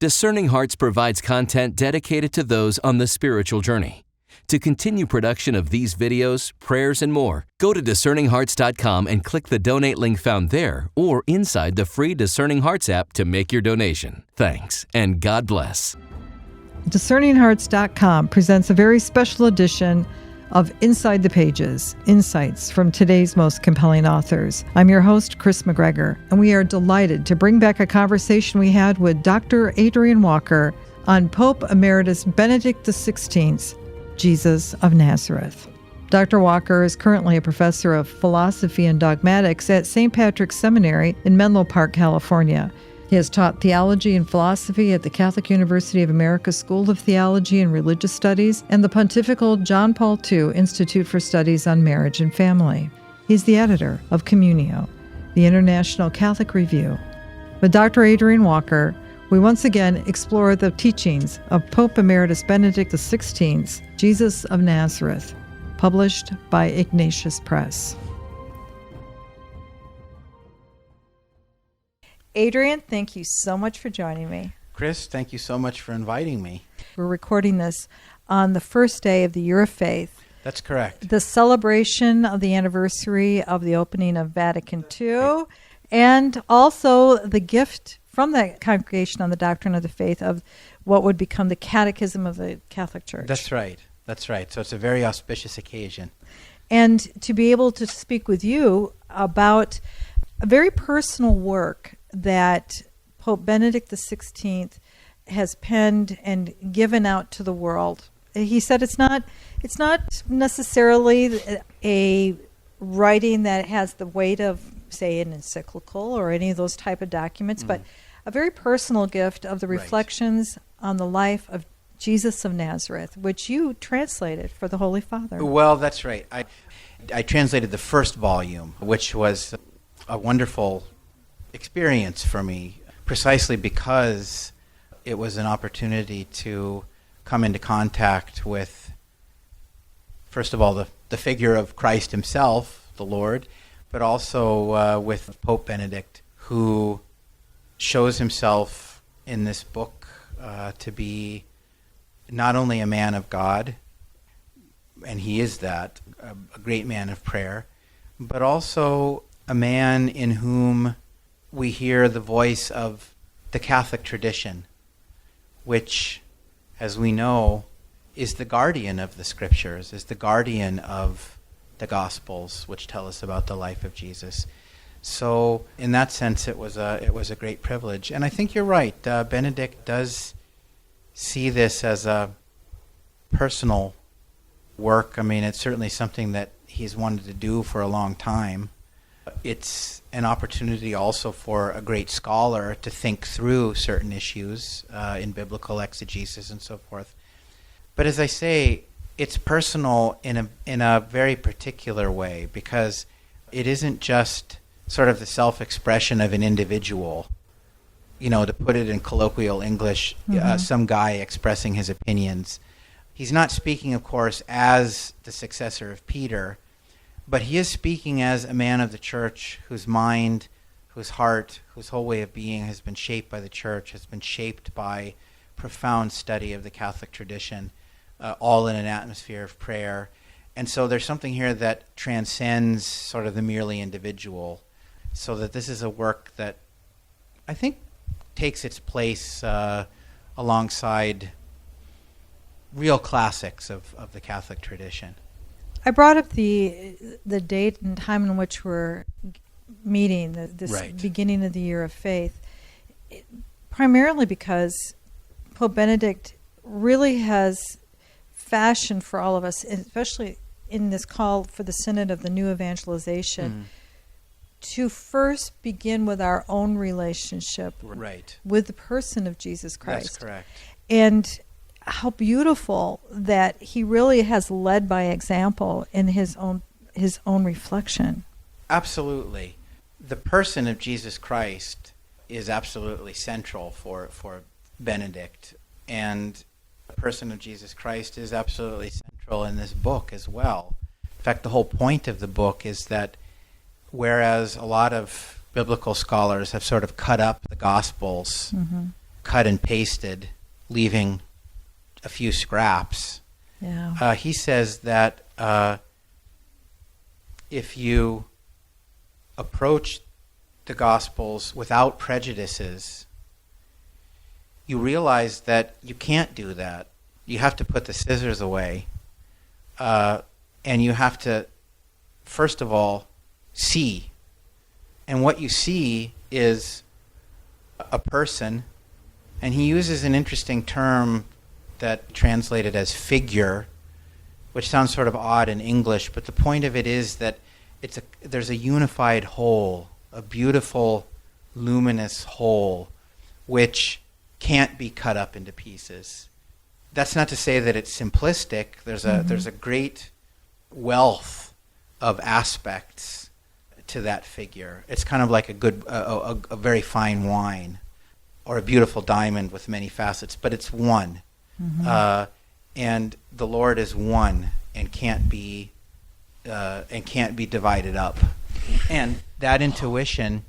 Discerning Hearts provides content dedicated to those on the spiritual journey. To continue production of these videos, prayers, and more, go to discerninghearts.com and click the donate link found there or inside the free Discerning Hearts app to make your donation. Thanks, and God bless. DiscerningHearts.com presents a very special edition of Inside the Pages, insights from today's most compelling authors. I'm your host, Chris McGregor, and we are delighted to bring back a conversation we had with Dr. Adrian Walker on Pope Emeritus Benedict XVI's Jesus of Nazareth. Dr. Walker is currently a professor of philosophy and dogmatics at St. Patrick's Seminary in Menlo Park, California. He has taught theology and philosophy at the Catholic University of America School of Theology and Religious Studies and the Pontifical John Paul II Institute for Studies on Marriage and Family. He's the editor of Communio, the International Catholic Review. With Dr. Adrian Walker, we once again explore the teachings of Pope Emeritus Benedict XVI's Jesus of Nazareth, published by Ignatius Press. Adrian, thank you so much for joining me. Chris, thank you so much for inviting me. We're recording this on the first day of the Year of Faith. That's correct. The celebration of the anniversary of the opening of Vatican II, and also the gift from the Congregation on the Doctrine of the Faith of what would become the Catechism of the Catholic Church. That's right. That's right. So it's a very auspicious occasion. And to be able to speak with you about a very personal work that Pope Benedict XVI has penned and given out to the world. He said it's not necessarily a writing that has the weight of, say, an encyclical or any of those type of documents, but a very personal gift of the reflections on the life of Jesus of Nazareth, which you translated for the Holy Father. Well, that's right. I translated the first volume, which was a wonderful experience for me, precisely because it was an opportunity to come into contact with, first of all, the figure of Christ himself, the Lord, but also with Pope Benedict, who shows himself in this book to be not only a man of God, and he is that, a great man of prayer, but also a man in whom we hear the voice of the Catholic tradition, which, as we know, is the guardian of the Scriptures, is the guardian of the Gospels, which tell us about the life of Jesus. So, in that sense, it was a great privilege. And I think you're right. Benedict does see this as a personal work. I mean, it's certainly something that he's wanted to do for a long time. It's an opportunity also for a great scholar to think through certain issues in biblical exegesis and so forth. But as I say, it's personal in a very particular way, because it isn't just sort of the self-expression of an individual. You know, to put it in colloquial English, some guy expressing his opinions. He's not speaking, of course, as the successor of Peter, but he is speaking as a man of the church whose mind, whose heart, whose whole way of being has been shaped by the church, has been shaped by profound study of the Catholic tradition, all in an atmosphere of prayer. And so there's something here that transcends sort of the merely individual, so that this is a work that I think takes its place alongside real classics of the Catholic tradition. I brought up the date and time in which we're meeting, this beginning of the Year of Faith, primarily because Pope Benedict really has fashioned for all of us, especially in this call for the Synod of the New Evangelization, to first begin with our own relationship with the person of Jesus Christ. That's correct. And how beautiful that he really has led by example in his own reflection. Absolutely. The person of Jesus Christ is absolutely central for Benedict, and the person of Jesus Christ is absolutely central in this book as well. In fact, the whole point of the book is that whereas a lot of biblical scholars have sort of cut up the Gospels cut and pasted, leaving a few scraps. Yeah. He says that if you approach the Gospels without prejudices, you realize that you can't do that. You have to put the scissors away, and you have to, first of all, see. And what you see is a person, and he uses an interesting term that translated as figure, which sounds sort of odd in English, but the point of it is that there's a unified whole, a beautiful, luminous whole, which can't be cut up into pieces. That's not to say that it's simplistic. There's a great wealth of aspects to that figure. It's kind of like a very fine wine, or a beautiful diamond with many facets, but it's one. And the Lord is one and can't be divided up. And that intuition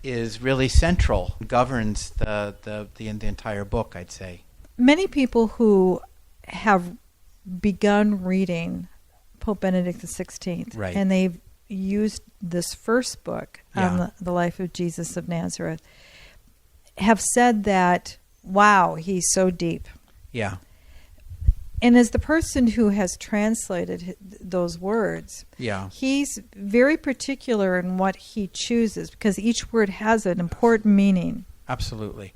is really central, governs the entire book, I'd say. Many people who have begun reading Pope Benedict XVI, right, and they've used this first book on the life of Jesus of Nazareth, have said that, wow, he's so deep. Yeah. And as the person who has translated those words, he's very particular in what he chooses, because each word has an important meaning. Absolutely.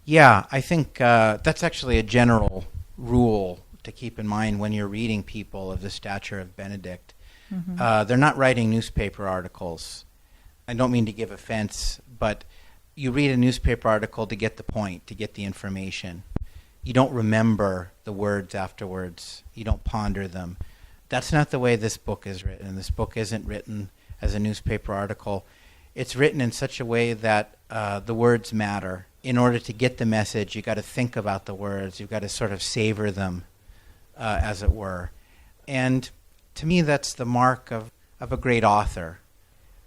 Yeah, I think that's actually a general rule to keep in mind when you're reading people of the stature of Benedict. They're not writing newspaper articles. I don't mean to give offense, but you read a newspaper article to get the point, to get the information. You don't remember the words afterwards. You don't ponder them. That's not the way this book is written. This book isn't written as a newspaper article. It's written in such a way that the words matter. In order to get the message, you've got to think about the words. You've got to sort of savor them, as it were. And to me, that's the mark of a great author.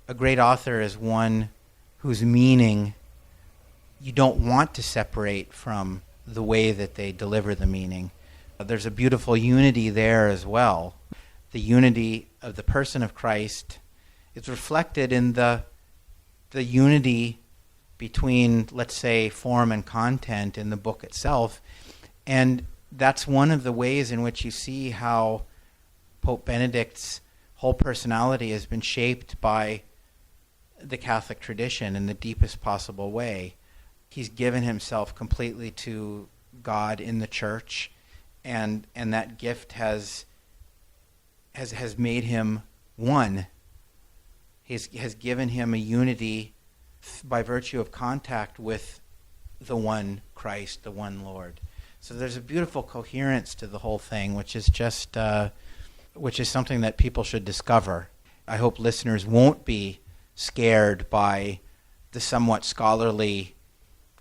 A great author is one whose meaning you don't want to separate from the way that they deliver the meaning. There's a beautiful unity there as well. The unity of the person of Christ is reflected in the unity between, let's say, form and content in the book itself. And that's one of the ways in which you see how Pope Benedict's whole personality has been shaped by the Catholic tradition in the deepest possible way. He's given himself completely to God in the church, and that gift has made him one. Has given him a unity by virtue of contact with the one Christ, the one Lord. So there's a beautiful coherence to the whole thing, which is just which is something that people should discover. I hope listeners won't be scared by the somewhat scholarly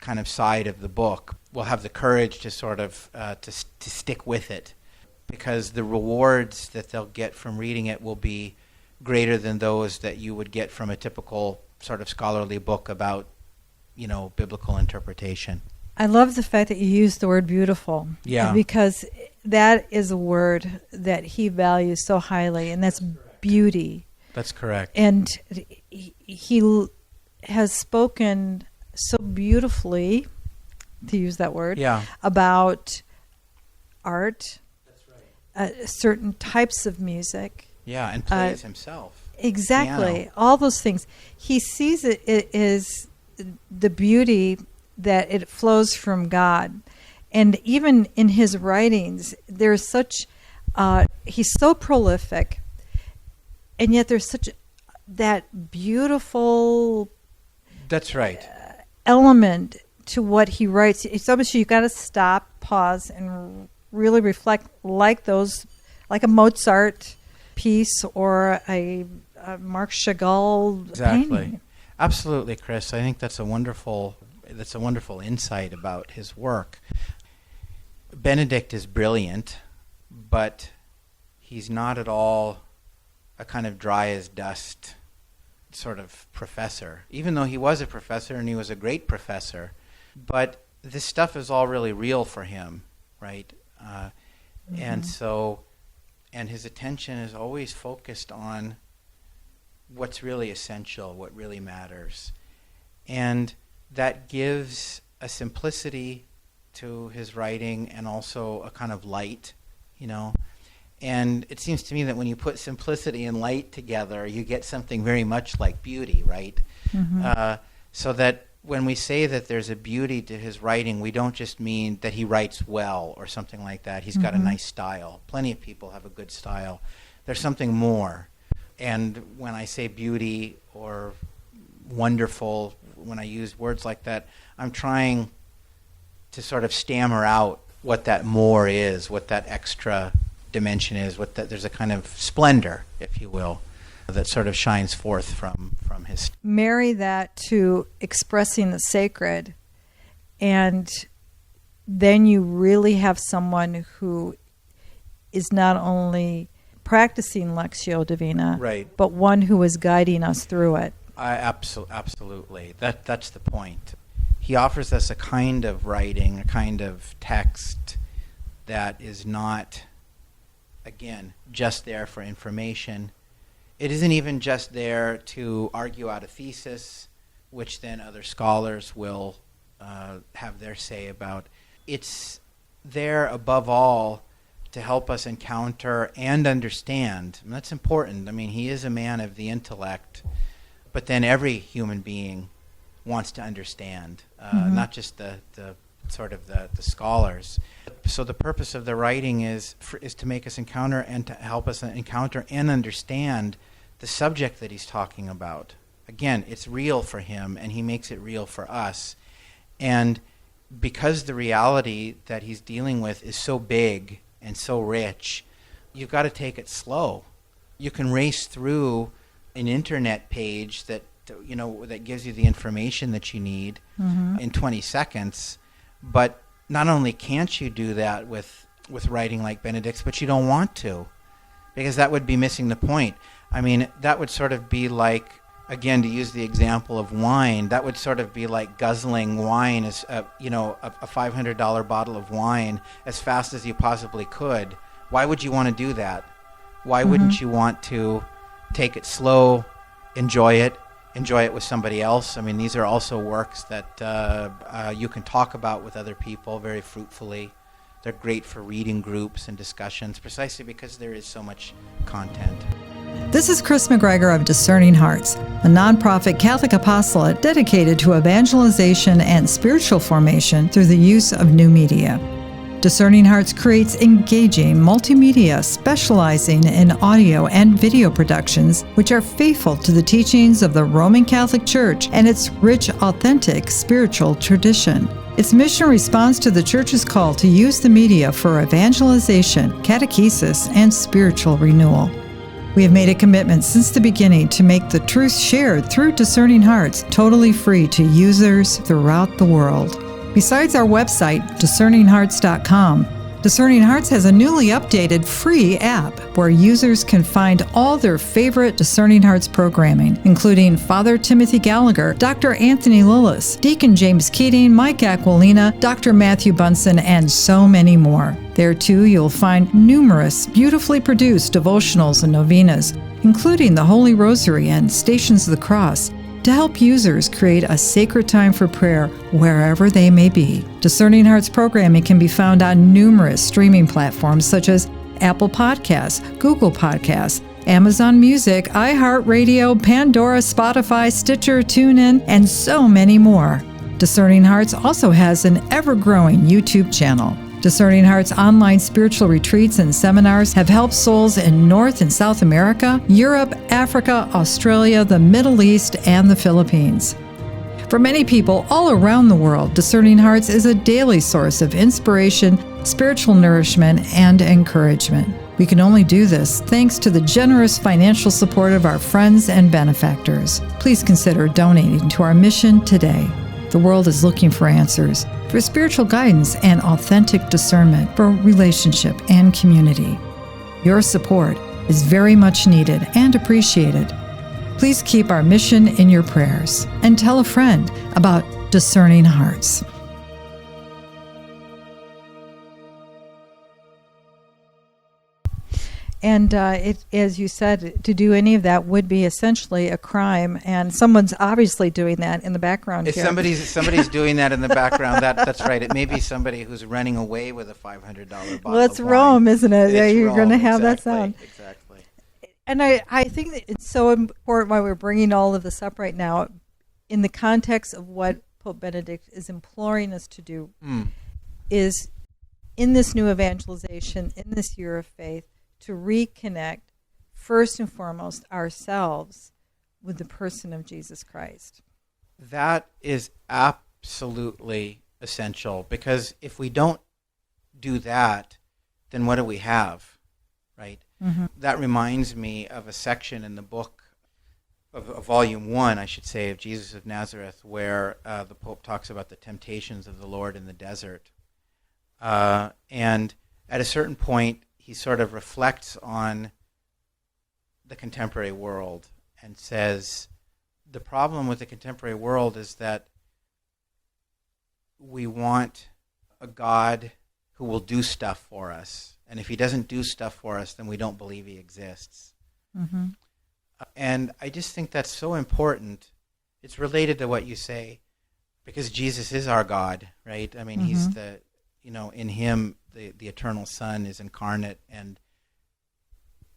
kind of side of the book. Will have the courage to sort of to stick with it, because the rewards that they'll get from reading it will be greater than those that you would get from a typical sort of scholarly book about, biblical interpretation. I love the fact that you use the word beautiful. Yeah. Because that is a word that he values so highly, and that's beauty. That's correct. And he has spoken so beautifully, to use that word, about art, certain types of music. Yeah, and plays himself. Exactly. Piano. All those things. He sees it as the beauty that it flows from God. And even in his writings, there's such, he's so prolific, and yet there's such that beautiful... That's right. Element to what he writes. It's obviously you've got to stop, pause, and really reflect, like a Mozart piece or a Marc Chagall painting. Absolutely, Chris. I think that's a wonderful insight about his work. Benedict is brilliant, but he's not at all a kind of dry as dust sort of professor, even though he was a professor and he was a great professor. But this stuff is all really real for him, right? And so, and his attention is always focused on what's really essential, what really matters. And that gives a simplicity to his writing and also a kind of light, you know. And it seems to me that when you put simplicity and light together, you get something very much like beauty, right? So that when we say that there's a beauty to his writing, we don't just mean that he writes well or something like that. He's got a nice style. Plenty of people have a good style. There's something more. And when I say beauty or wonderful, when I use words like that, I'm trying to sort of stammer out what that more is, what that extra dimension is, what that there's a kind of splendor, if you will, that sort of shines forth from his. Marry that to expressing the sacred, and then you really have someone who is not only practicing Lectio Divina, right, but one who is guiding us through it. Absolutely. That's the point. He offers us a kind of writing, a kind of text that is not, again, just there for information. It isn't even just there to argue out a thesis, which then other scholars will have their say about. It's there, above all, to help us encounter and understand. And that's important. I mean, he is a man of the intellect, but then every human being wants to understand, not just the scholars. So the purpose of the writing is to make us encounter and to help us encounter and understand the subject that he's talking about. Again, it's real for him, and he makes it real for us. And because the reality that he's dealing with is so big and so rich, you've got to take it slow. You can race through an internet page that that gives you the information that you need in 20 seconds, but not only can't you do that with writing like Benedict's, but you don't want to, because that would be missing the point. I mean, that would sort of be like, again, to use the example of wine, that would sort of be like guzzling wine, as a $500 bottle of wine as fast as you possibly could. Why would you want to do that? Why wouldn't you want to take it slow, enjoy it with somebody else? I mean, these are also works that you can talk about with other people very fruitfully. They're great for reading groups and discussions, precisely because there is so much content. This is Chris McGregor of Discerning Hearts, a nonprofit Catholic apostolate dedicated to evangelization and spiritual formation through the use of new media. Discerning Hearts creates engaging multimedia specializing in audio and video productions which are faithful to the teachings of the Roman Catholic Church and its rich, authentic spiritual tradition. Its mission responds to the Church's call to use the media for evangelization, catechesis, and spiritual renewal. We have made a commitment since the beginning to make the truth shared through Discerning Hearts totally free to users throughout the world. Besides our website, discerninghearts.com, Discerning Hearts has a newly updated free app where users can find all their favorite Discerning Hearts programming, including Father Timothy Gallagher, Dr. Anthony Lillis, Deacon James Keating, Mike Aquilina, Dr. Matthew Bunson, and so many more. There, too, you'll find numerous beautifully produced devotionals and novenas, including the Holy Rosary and Stations of the Cross, to help users create a sacred time for prayer wherever they may be. Discerning Hearts programming can be found on numerous streaming platforms such as Apple Podcasts, Google Podcasts, Amazon Music, iHeartRadio, Pandora, Spotify, Stitcher, TuneIn, and so many more. Discerning Hearts also has an ever-growing YouTube channel. Discerning Hearts online spiritual retreats and seminars have helped souls in North and South America, Europe, Africa, Australia, the Middle East, and the Philippines. For many people all around the world, Discerning Hearts is a daily source of inspiration, spiritual nourishment, and encouragement. We can only do this thanks to the generous financial support of our friends and benefactors. Please consider donating to our mission today. The world is looking for answers, for spiritual guidance and authentic discernment, for relationship and community. Your support is very much needed and appreciated. Please keep our mission in your prayers and tell a friend about Discerning Hearts. And as you said, to do any of that would be essentially a crime, and someone's obviously doing that in the background If here. somebody's doing that in the background, that's right. It may be somebody who's running away with a $500 bottle Well, it's of wine. Rome, isn't it? It's You're going to Rome, have that exactly, sound. Exactly. And I think that it's so important why we're bringing all of this up right now in the context of what Pope Benedict is imploring us to do is in this new evangelization, in this year of faith, to reconnect first and foremost ourselves with the person of Jesus Christ. That is absolutely essential, because if we don't do that, then what do we have, right? Mm-hmm. That reminds me of a section in the book of volume 1, I should say, of Jesus of Nazareth, where the Pope talks about the temptations of the Lord in the desert. And at a certain point, he sort of reflects on the contemporary world and says, the problem with the contemporary world is that we want a God who will do stuff for us. And if he doesn't do stuff for us, then we don't believe he exists. Mm-hmm. And I just think that's so important. It's related to what you say, because Jesus is our God, right? I mean, he's the, in him, the eternal Son is incarnate, and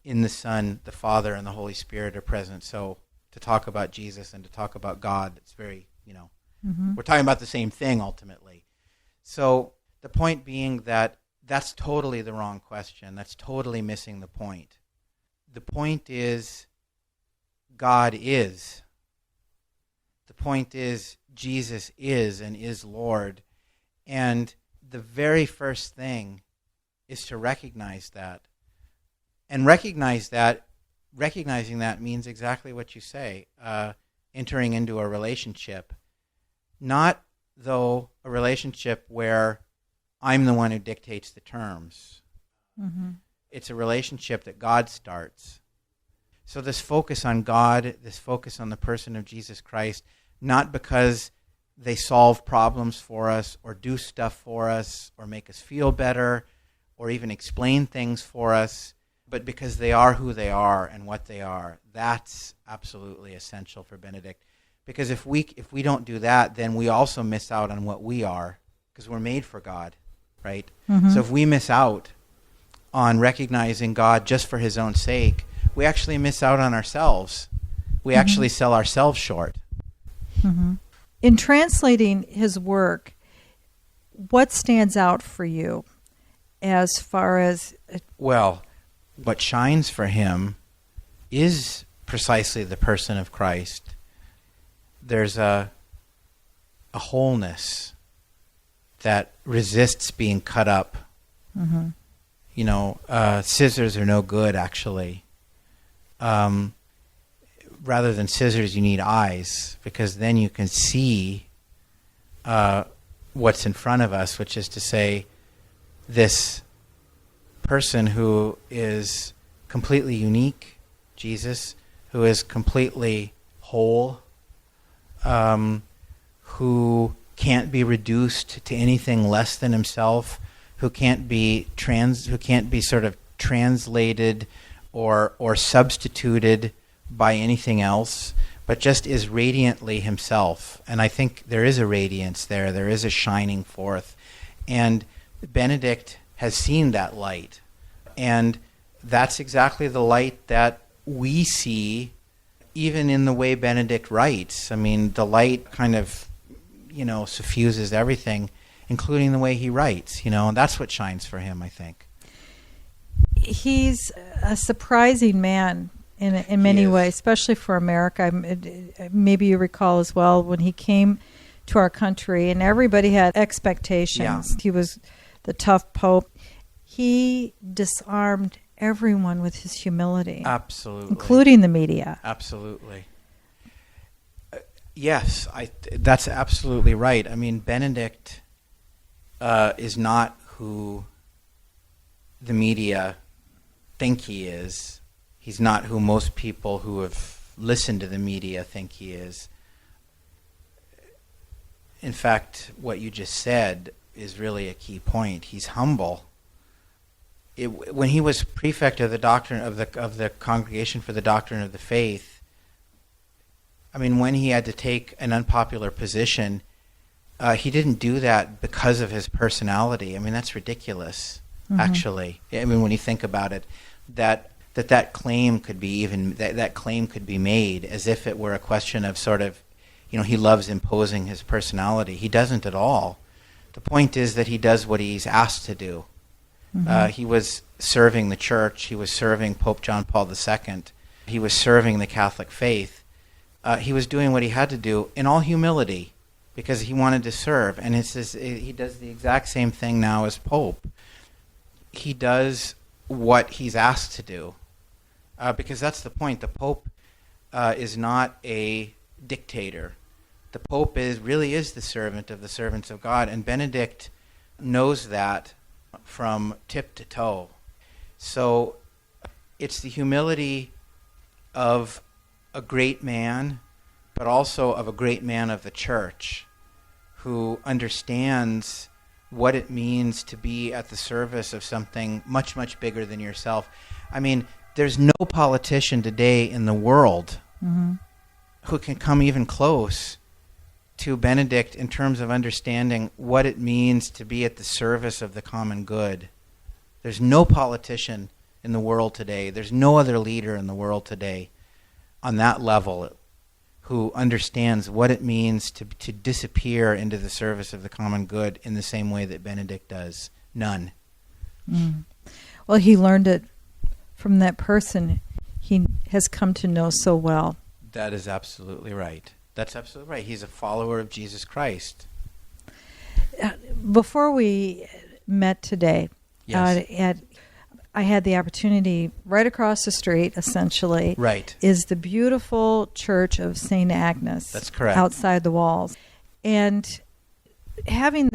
in the Son, the Father and the Holy Spirit are present. So to talk about Jesus and to talk about God, it's very, we're talking about the same thing ultimately. So the point being that that's totally the wrong question. That's totally missing the point. The point is God is. The point is Jesus is and is Lord. And the very first thing is to recognize that. And recognizing that means exactly what you say, entering into a relationship. Not, though, a relationship where I'm the one who dictates the terms. Mm-hmm. It's a relationship that God starts. So this focus on God, this focus on the person of Jesus Christ, not because they solve problems for us or do stuff for us or make us feel better or even explain things for us, but because they are who they are and what they are. That's absolutely essential for Benedict. Because if we don't do that, then we also miss out on what we are, because we're made for God, right? Mm-hmm. So if we miss out on recognizing God just for his own sake, we actually miss out on ourselves. We actually sell ourselves short. Mm-hmm. In translating his work, what stands out for you as far as... Well, what shines for him is precisely the person of Christ. There's a wholeness that resists being cut up. Mm-hmm. Scissors are no good, actually. Rather than scissors, you need eyes, because then you can see what's in front of us, which is to say, this person who is completely unique, Jesus, who is completely whole, who can't be reduced to anything less than himself, who can't be sort of translated or substituted by anything else, but just is radiantly himself. And I think there is a radiance there. There is a shining forth. And Benedict has seen that light. And that's exactly the light that we see even in the way Benedict writes. I mean, the light kind of, suffuses everything, including the way he writes, and that's what shines for him, I think. He's a surprising man in many ways, especially for America. Maybe you recall as well when he came to our country and everybody had expectations. Yeah. He was the tough pope. He disarmed everyone with his humility. Absolutely. Including the media. Absolutely. Yes, that's absolutely right. I mean, Benedict is not who the media think he is. He's not who most people who have listened to the media think he is. In fact, what you just said is really a key point. He's humble. when he was prefect of the doctrine of the Congregation for the Doctrine of the Faith, I mean, when he had to take an unpopular position, he didn't do that because of his personality. I mean, that's ridiculous, actually. I mean, when you think about it, that claim could be that claim could be made as if it were a question of sort of, he loves imposing his personality. He doesn't at all. The point is that he does what he's asked to do. He was serving the church. He was serving Pope John Paul II. He was serving the Catholic faith. He was doing what he had to do in all humility because he wanted to serve. And he does the exact same thing now as Pope. He does what he's asked to do because that's the point. The Pope is not a dictator. The Pope really is the servant of the servants of God, and Benedict knows that from tip to toe. So it's the humility of a great man, but also of a great man of the church who understands what it means to be at the service of something much, much bigger than yourself. I mean, there's no politician today in the world who can come even close to Benedict in terms of understanding what it means to be at the service of the common good. There's no politician in the world today, there's no other leader in the world today on that level who understands what it means to disappear into the service of the common good in the same way that Benedict does. None. Well, he learned it from that person he has come to know so well. That is absolutely right. That's absolutely right. He's a follower of Jesus Christ. Before we met today, yes. I had the opportunity right across the street, essentially, right, is the beautiful church of St. Agnes. That's correct. Outside the walls. And having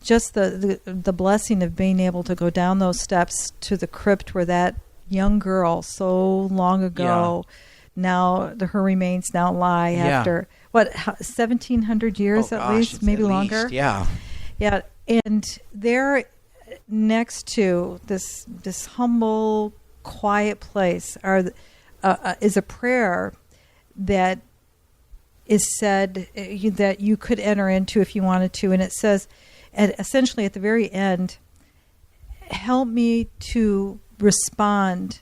just the blessing of being able to go down those steps to the crypt where that young girl so long ago, now her remains now lie after, 1,700 years at least, maybe longer? Yeah. Yeah, and there next to this humble, quiet place is a prayer that is said that you could enter into if you wanted to, and it says, essentially at the very end, help me to respond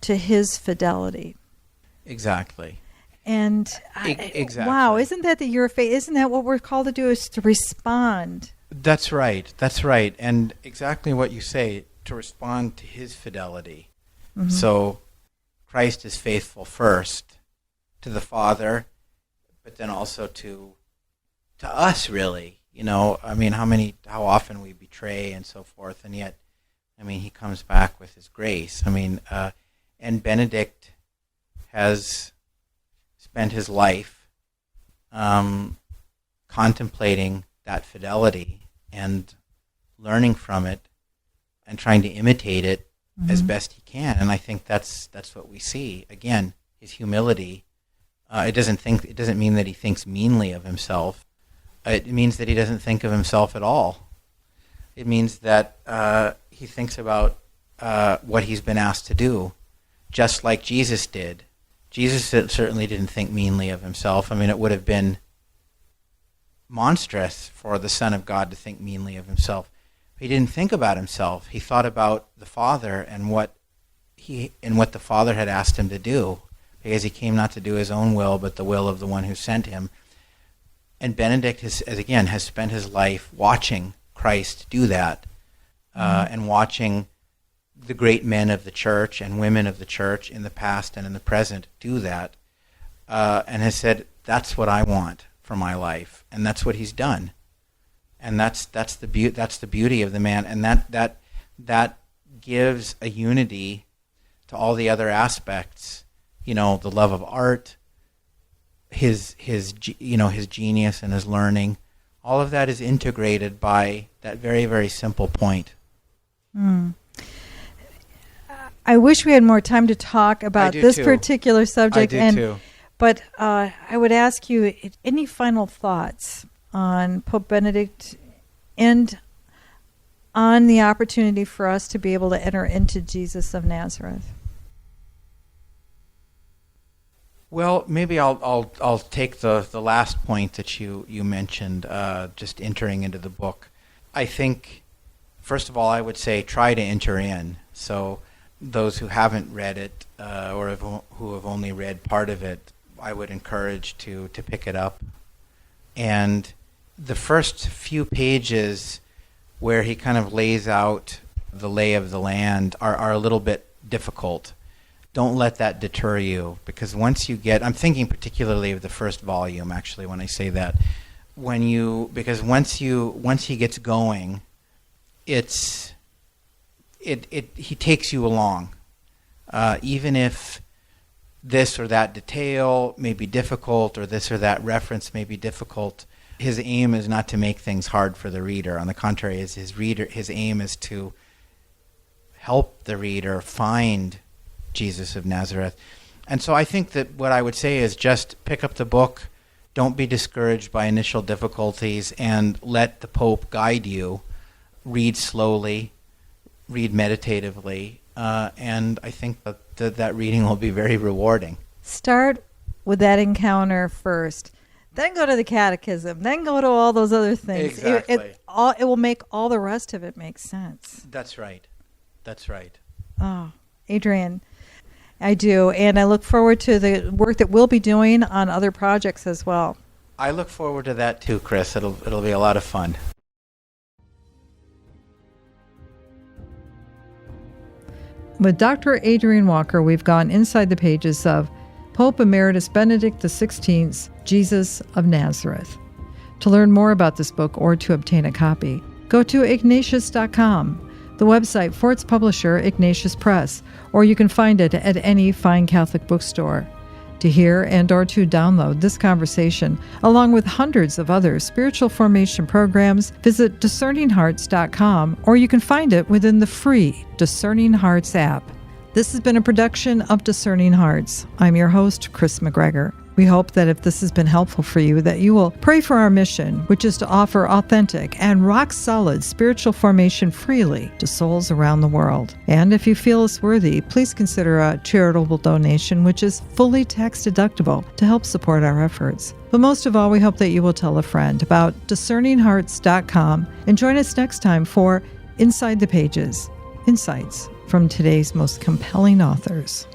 to his fidelity. Exactly. And exactly. Wow, isn't that your faith? Isn't that what we're called to do, is to respond? That's right. That's right. And exactly what you say, to respond to his fidelity. So Christ is faithful first to the Father, but then also to us, really. I mean, how often we betray and so forth, and yet, I mean, he comes back with his grace. I mean, and Benedict has spent his life contemplating that fidelity and learning from it and trying to imitate it as best he can. And I think that's what we see. Again, his humility. It doesn't mean that he thinks meanly of himself. It means that he doesn't think of himself at all. It means that he thinks about what he's been asked to do, just like Jesus did. Jesus certainly didn't think meanly of himself. I mean, it would have been monstrous for the Son of God to think meanly of himself. He didn't think about himself. He thought about the Father and what the Father had asked him to do, because he came not to do his own will, but the will of the one who sent him. And Benedict has spent his life watching Christ do that, and watching the great men of the church and women of the church in the past and in the present do that, and has said, that's what I want for my life, and that's what he's done. And that's the beauty of the man, and that gives a unity to all the other aspects. The love of art, his genius and his learning, all of that is integrated by that very, very simple point. I wish we had more time to talk about this particular subject. I do too. But I would ask you, any final thoughts on Pope Benedict and on the opportunity for us to be able to enter into Jesus of Nazareth? Well, maybe I'll take the last point that you mentioned, just entering into the book. I think, first of all, I would say try to enter in. So those who haven't read it or who have only read part of it, I would encourage to pick it up. And the first few pages where he kind of lays out the lay of the land are a little bit difficult. Don't let that deter you, because once you get, I'm thinking particularly of the first volume, actually, when I say that, because once he gets going, he takes you along, even if this or that detail may be difficult, or this or that reference may be difficult. His aim is not to make things hard for the reader. On the contrary, his aim is to help the reader find Jesus of Nazareth. And so I think that what I would say is just pick up the book, don't be discouraged by initial difficulties, and let the Pope guide you. Read slowly, read meditatively, and I think that reading will be very rewarding. Start with that encounter first, then go to the catechism, then go to all those other things. Exactly. It will make all the rest of it make sense. That's right. That's right. Oh, Adrian, I do, and I look forward to the work that we'll be doing on other projects as well. I look forward to that too, Chris. It'll be a lot of fun. With Dr. Adrian Walker, we've gone inside the pages of Pope Emeritus Benedict XVI's Jesus of Nazareth. To learn more about this book or to obtain a copy, go to Ignatius.com, the website for its publisher, Ignatius Press, or you can find it at any fine Catholic bookstore. To hear and or to download this conversation, along with hundreds of other spiritual formation programs, visit DiscerningHearts.com, or you can find it within the free Discerning Hearts app. This has been a production of Discerning Hearts. I'm your host, Chris McGregor. We hope that if this has been helpful for you, that you will pray for our mission, which is to offer authentic and rock-solid spiritual formation freely to souls around the world. And if you feel us worthy, please consider a charitable donation, which is fully tax-deductible, to help support our efforts. But most of all, we hope that you will tell a friend about DiscerningHearts.com and join us next time for Inside the Pages, insights from today's most compelling authors.